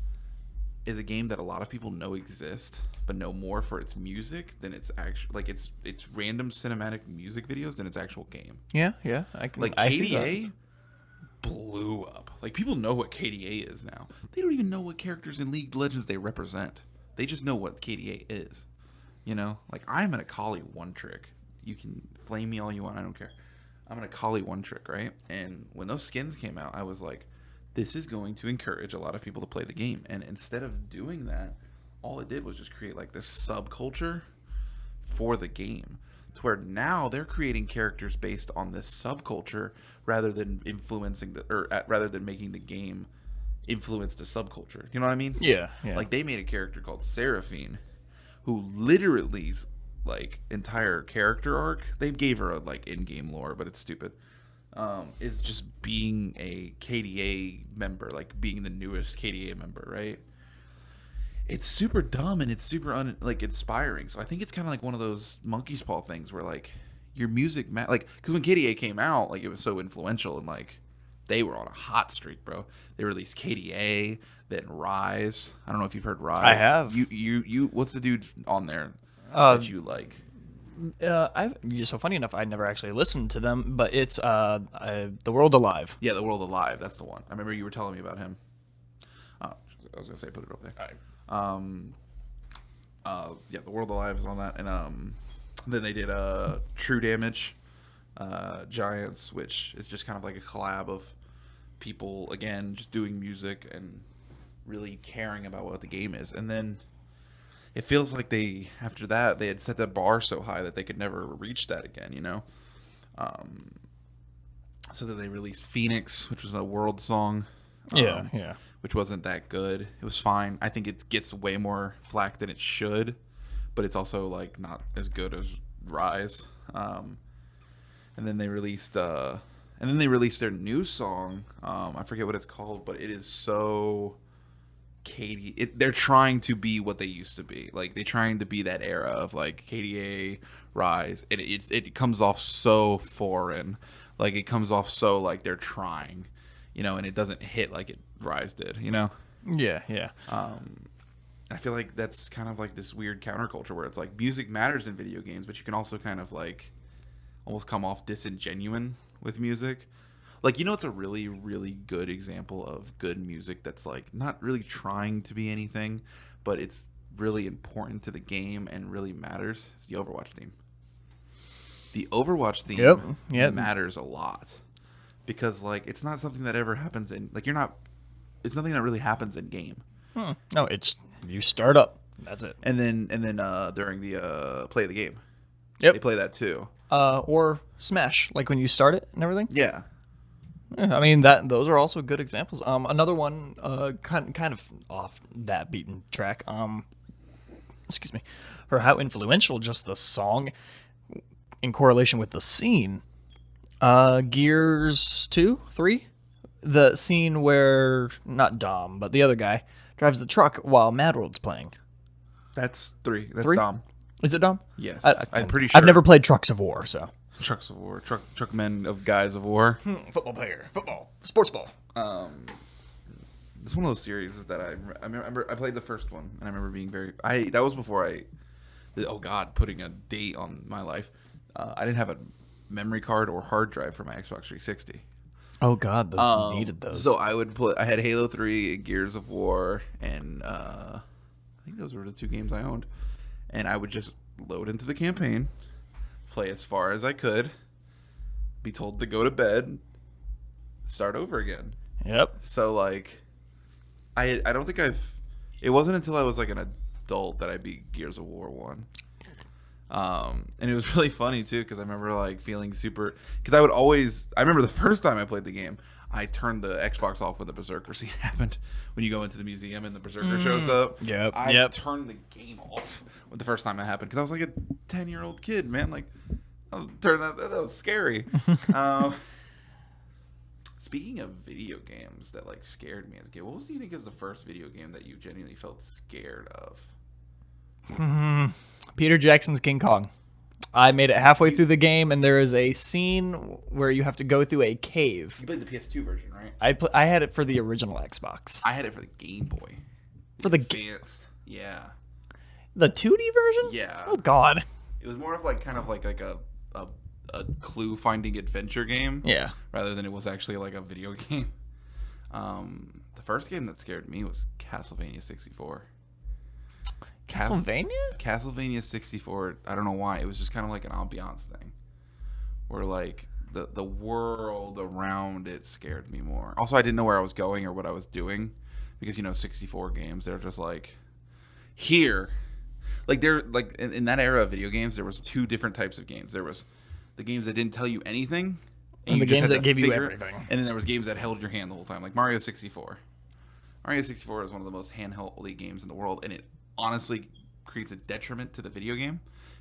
is a game that a lot of people know exist, but know more for its music than its actual it's random cinematic music videos than its actual game. Yeah, I can. I see that. KDA blew up. People know what KDA is now. They don't even know what characters in League of Legends they represent. They just know what KDA is. I'm an Akali one trick. You can flame me all you want. I don't care. I'm an Akali one trick, right? And when those skins came out, I was like, this is going to encourage a lot of people to play the game. And instead of doing that, all it did was just create this subculture for the game, to where now they're creating characters based on this subculture rather than rather than making the game influence the subculture. You know what I mean? Yeah. They made a character called Seraphine, who literally's entire character arc, they gave her a in-game lore, but it's stupid. Is just being a KDA member, being the newest KDA member, right? It's super dumb and it's super inspiring. So I think it's kind of one of those monkey's paw things where your music, because when KDA came out, it was so influential and they were on a hot streak, bro. They released KDA, then Rise. I don't know if you've heard Rise. I have. You. What's the dude on there that you like? So funny enough, I never actually listened to them, but it's The World Alive. Yeah, The World Alive. That's the one. I remember you were telling me about him. Oh, I was gonna say put it over there. All right. Yeah, The World Alive is on that, and then they did True Damage, Giants, which is just kind of like a collab of people again just doing music and really caring about what the game is. And then it feels like they after that they had set that bar so high that they could never reach that again, you know. So then they released Phoenix, which was a world song. Yeah. Which wasn't that good. It was fine. I think it gets way more flack than it should, but it's also like not as good as Rise. And then they released their new song. I forget what it's called, but it is so they're trying to be what they used to be. Like they're trying to be that era of like KDA, Rise. It comes off so foreign. Like it comes off so like they're trying, you know, and it doesn't hit like it Rise did, you know. Yeah. I feel like that's kind of like this weird counterculture where it's like music matters in video games, but you can also kind of like almost come off disingenuine with music. Like, you know, it's a really, really good example of good music that's like not really trying to be anything, but it's really important to the game and really matters. It's the Overwatch theme. The Overwatch theme Yep. matters a lot because like it's not something that ever happens in like it's nothing that really happens in game. No, it's you start up. That's it. And then during the play of the game, Yep. they play that too. Or Smash, like when you start it and everything. Yeah. Yeah, I mean those are also good examples. Another one, kind of off that beaten track. Excuse me, for how influential just the song in correlation with the scene. Gears 2, 3, the scene where not Dom but the other guy drives the truck while Mad World's playing. That's 3. That's 3? Dom. Is it Dom? Yes. I'm pretty sure. I've never played Trucks of War, so. Trucks of War. Truck men of guys of war. Football player. Football. Sports ball. It's one of those series that I remember. I played the first one, and I remember being that was before putting a date on my life. I didn't have a memory card or hard drive for my Xbox 360. Oh God, those needed those. So I would play. I had Halo 3, Gears of War, and I think those were the 2 games I owned. And I would just load into the campaign, play as far as I could, be told to go to bed, start over again. Yep. So like, I don't think it wasn't until I was like an adult that I beat Gears of War 1. And it was really funny too because I remember like feeling super because I remember the first time I played the game I turned the Xbox off when the Berserker scene happened when you go into the museum and the Berserker shows up. I turned the game off when the first time that happened because I was like a 10-year-old kid, man. Like I'll turn that was scary. Speaking of video games that like scared me as a kid, what do you think is the first video game that you genuinely felt scared of? Peter Jackson's King Kong. I made it halfway through the game, and there is a scene where you have to go through a cave. You played the PS2 version, right? I had it for the original Xbox. I had it for the Game Boy. For the Advanced. Yeah. The 2D version? Yeah. Oh God. It was more of like kind of like a clue finding adventure game. Yeah. Rather than it was actually like a video game. The first game that scared me was Castlevania 64. Castlevania 64, I don't know why. It was just kind of like an ambiance thing. Where like the world around it scared me more. Also, I didn't know where I was going or what I was doing. Because, 64 games, they're just like, here. Like, they're like, in that era of video games, there was 2 different types of games. There was the games that didn't tell you anything. And the games that gave you everything. And then there was games that held your hand the whole time. Like Mario 64. Mario 64 is one of the most handheld games in the world. And it honestly creates a detriment to the video game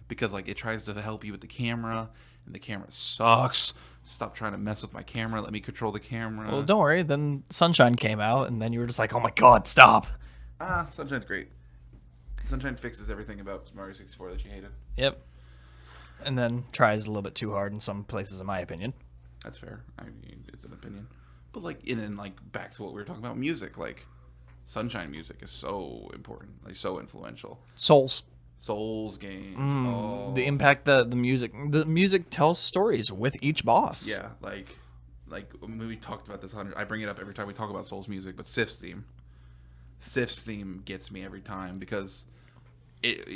because like it tries to help you with the camera and the camera sucks. Stop trying to mess with my camera. Let me control the camera. Well, don't worry. Then Sunshine came out, and then you were just like, "Oh my God, stop!" Sunshine's great. Sunshine fixes everything about Mario 64 that you hated. Yep. And then tries a little bit too hard in some places, in my opinion. That's fair. I mean, it's an opinion. But like, and then like back to what we were talking about, music. Like, Sunshine music is so important, like so influential. Souls. Souls games. Oh, The impact that the music tells stories with each boss. yeah, like when we talked about this 100. I bring it up every time we talk about Souls music, but Sif's theme gets me every time because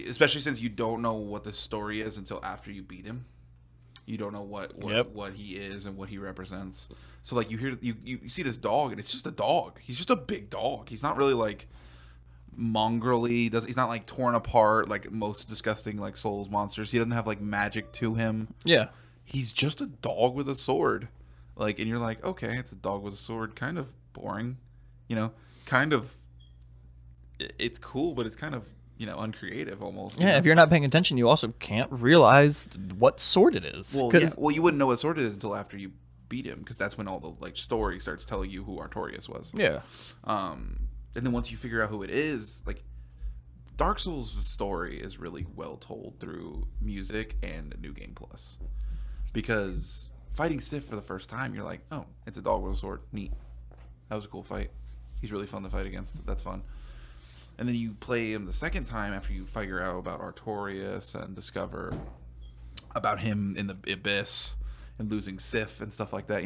especially since you don't know what the story is until after you beat him. You don't know what he is and what he represents. So like you see this dog and it's just a dog. He's just a big dog. He's not really like mongrelly. He's not like torn apart like most disgusting like Souls monsters. He doesn't have like magic to him. Yeah. He's just a dog with a sword. Like, and you're like, okay, it's a dog with a sword. Kind of boring, kind of. It's cool, but it's kind of uncreative almost. Yeah, if you're not paying attention, you also can't realize what sword it is. Well, you wouldn't know what sword it is until after you beat him, because that's when all the like story starts telling you who Artorias was. Yeah. And then once you figure out who it is, like Dark Souls' story is really well told through music and New Game Plus, because fighting Sif for the first time, you're like, oh, it's a dog with a sword. Neat. That was a cool fight. He's really fun to fight against. That's fun. And then you play him the second time after you figure out about Artorias and discover about him in the abyss and losing Sif and stuff like that.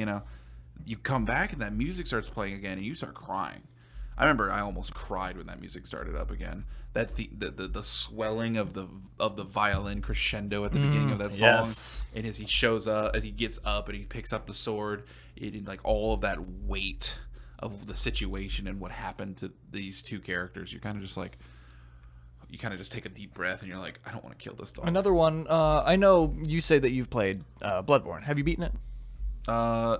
You come back and that music starts playing again and you start crying. I remember I almost cried when that music started up again. That's the swelling of the violin crescendo at the beginning of that song. Yes. And as he shows up, as he gets up and he picks up the sword, like all of that weight of the situation and what happened to these two characters, you kind of just take a deep breath and you're like, I don't want to kill this dog. Another one. I know you say that you've played Bloodborne. Have you beaten it? I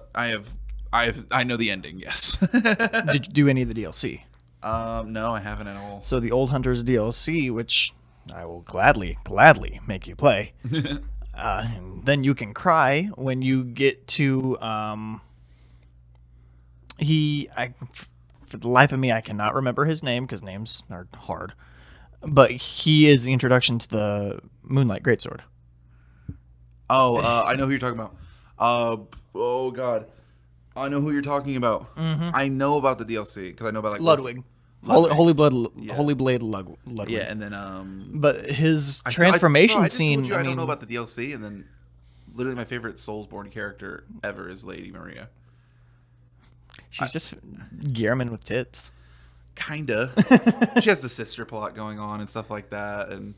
know the ending. Yes. Did you do any of the DLC? No, I haven't at all. So the Old Hunters DLC, which I will gladly make you play. And then you can cry when you get to for the life of me, I cannot remember his name because names are hard. But he is the introduction to the Moonlight Greatsword. Oh, I know who you're talking about. Oh God, I know who you're talking about. Mm-hmm. I know about the DLC because I know about like Ludwig. Holy Blade Ludwig. Yeah, and then but his transformation scene. I don't know about the DLC, and then literally my favorite Soulsborne character ever is Lady Maria. She's just Gehrman with tits. Kinda. She has the sister plot going on and stuff like that, and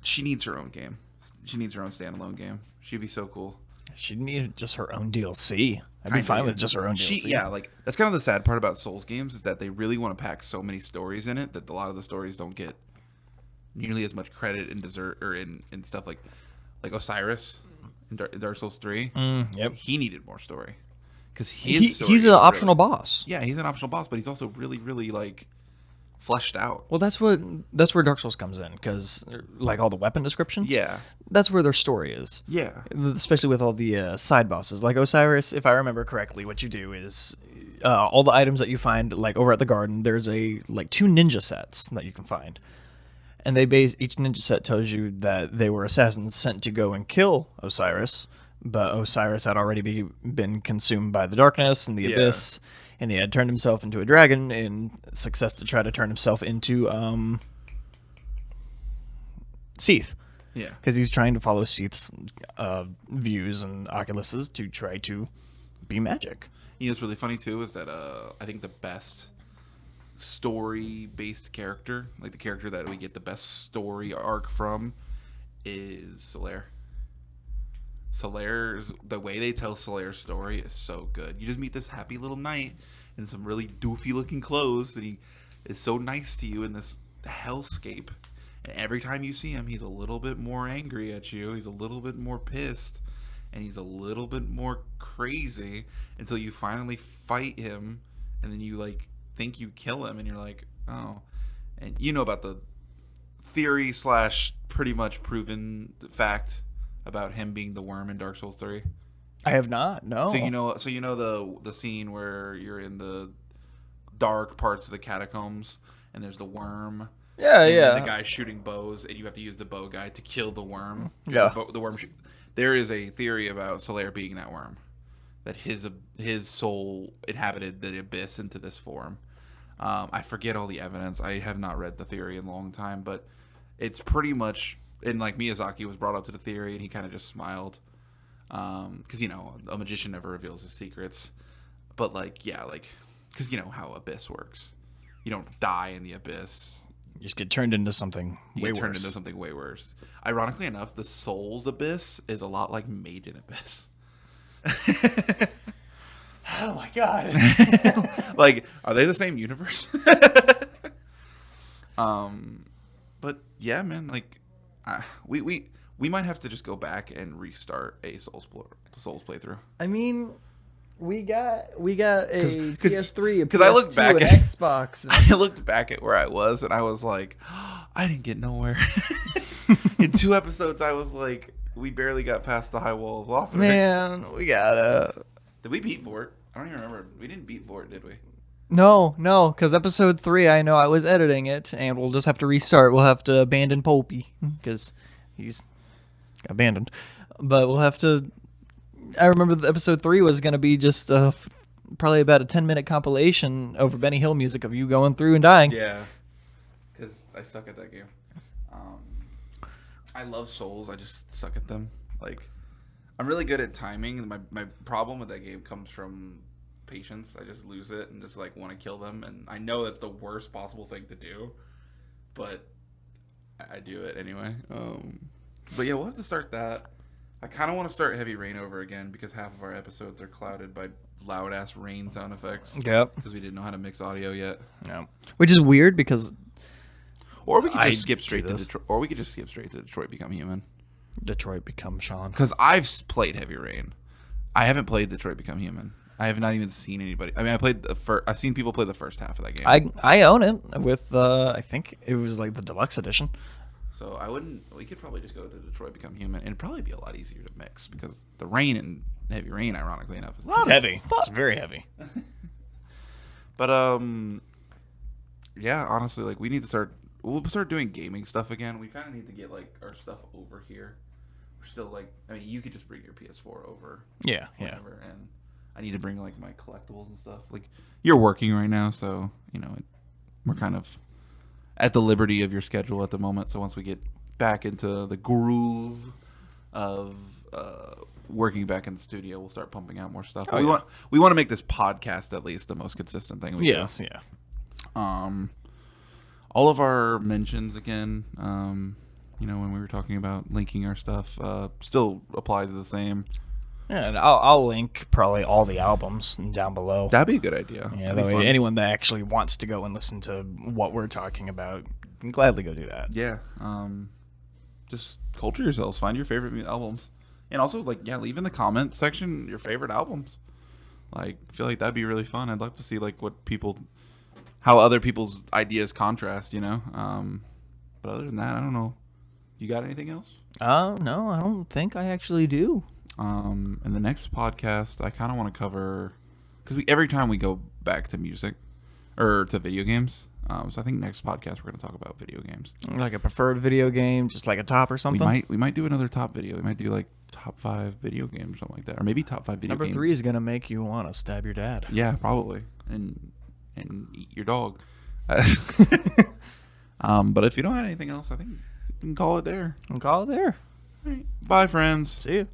she needs her own game. She needs her own standalone game. She'd be so cool. She needed just her own DLC. I'd be fine with just her own DLC. Yeah, like that's kind of the sad part about Souls games is that they really want to pack so many stories in it that a lot of the stories don't get nearly as much credit and dessert or in stuff like Osiris in Dark Souls 3. Yep. He needed more story. Because he's an optional boss. Yeah, he's an optional boss, but he's also really, really like fleshed out. Well, that's where Dark Souls comes in, because like all the weapon descriptions. Yeah, that's where their story is. Yeah, especially with all the side bosses, like Osiris. If I remember correctly, what you do is all the items that you find, like over at the garden, there's two ninja sets that you can find, and each ninja set tells you that they were assassins sent to go and kill Osiris. But Osiris had already been consumed by the darkness and the abyss, and he had turned himself into a dragon in success to try to turn himself into Seath. Yeah. Because he's trying to follow Seath's views and Oculus's to try to be magic. What's really funny, too, is that I think the best story-based character, like the character that we get the best story arc from, is Solaire. The way they tell Solaire's story is so good. You just meet this happy little knight in some really doofy looking clothes, and he is so nice to you in this hellscape. And every time you see him, he's a little bit more angry at you. He's a little bit more pissed, and he's a little bit more crazy until you finally fight him, and then you think you kill him, and you're like, oh. And you know about the theory / pretty much proven fact about him being the worm in Dark Souls 3? I have not. No. So you know the scene where you're in the dark parts of the catacombs and there's the worm. Yeah, and the guy's shooting bows and you have to use the bow guy to kill the worm. Yeah. The worm. There is a theory about Solaire being that worm, that his soul inhabited the abyss into this form. I forget all the evidence. I have not read the theory in a long time, but it's pretty much, and like Miyazaki was brought up to the theory, and he kind of just smiled, because a magician never reveals his secrets, but like because how Abyss works, you don't die in the Abyss. You just get turned into something way Turned worse. into something way worse. Ironically enough, the Souls Abyss is a lot like Maiden Abyss. Oh my god. Like, are they the same universe? But yeah, man, like, we might have to just go back and restart a Souls playthrough. I mean, we got a PS3, a because I looked PS2, back an at Xbox. I looked back at where I was, and I was like, I didn't get nowhere. In 2 episodes, I was like, we barely got past the high wall of Lothric. Man, we gotta. Did we beat Vort? I don't even remember. We didn't beat Vort, did we? No, because episode 3, I know I was editing it, and we'll just have to restart. We'll have to abandon Popey, because he's abandoned. But we'll have to. I remember the episode 3 was going to be just probably about a 10-minute compilation over Benny Hill music of you going through and dying. Yeah, because I suck at that game. I love Souls. I just suck at them. Like, I'm really good at timing. My problem with that game comes from patience. I just lose it and just like want to kill them. And I know that's the worst possible thing to do, but I do it anyway. But yeah, we'll have to start that. I kind of want to start Heavy Rain over again because half of our episodes are clouded by loud ass rain sound effects. Yep. Because we didn't know how to mix audio yet. No. Which is weird because. Or we could just skip straight to Detroit. Or we could just skip straight to Detroit Become Human. Detroit Become Sean. Because I've played Heavy Rain. I haven't played Detroit Become Human. I have not even seen anybody. I mean, I've seen people play the first half of that game. I own it with I think it was like the deluxe edition. So I wouldn't. We could probably just go to Detroit Become Human, and it'd probably be a lot easier to mix because the rain and Heavy Rain, ironically enough, is loud Heavy. as fuck. It's very heavy. But yeah, honestly, like we need to start. We'll start doing gaming stuff again. We kind of need to get like our stuff over here. We're still like, I mean, you could just bring your PS4 over. Yeah. Whatever, and I need to bring like my collectibles and stuff. Like you're working right now, so we're kind of at the liberty of your schedule at the moment. So once we get back into the groove of working back in the studio, we'll start pumping out more stuff. We want to make this podcast at least the most consistent thing we do. Yes, yeah. All of our mentions again, when we were talking about linking our stuff, still apply to the same. Yeah, and I'll link probably all the albums down below. That'd be a good idea. Yeah, that way anyone that actually wants to go and listen to what we're talking about can gladly go do that. Yeah. Just culture yourselves. Find your favorite albums. And also, leave in the comment section your favorite albums. I feel like that'd be really fun. I'd love to see, how other people's ideas contrast, But other than that, I don't know. You got anything else? No, I don't think I actually do. In the next podcast, I kind of want to cover, because every time we go back to music or to video games, so I think next podcast we're going to talk about video games. Like a preferred video game, just like a top or something. We might do another top video. We might do top 5 video games or something like that, or maybe top 5 video games. Number 3 is going to make you want to stab your dad. Yeah, probably, and eat your dog. But if you don't have anything else, I think we can call it there. All right. Bye, friends. See you.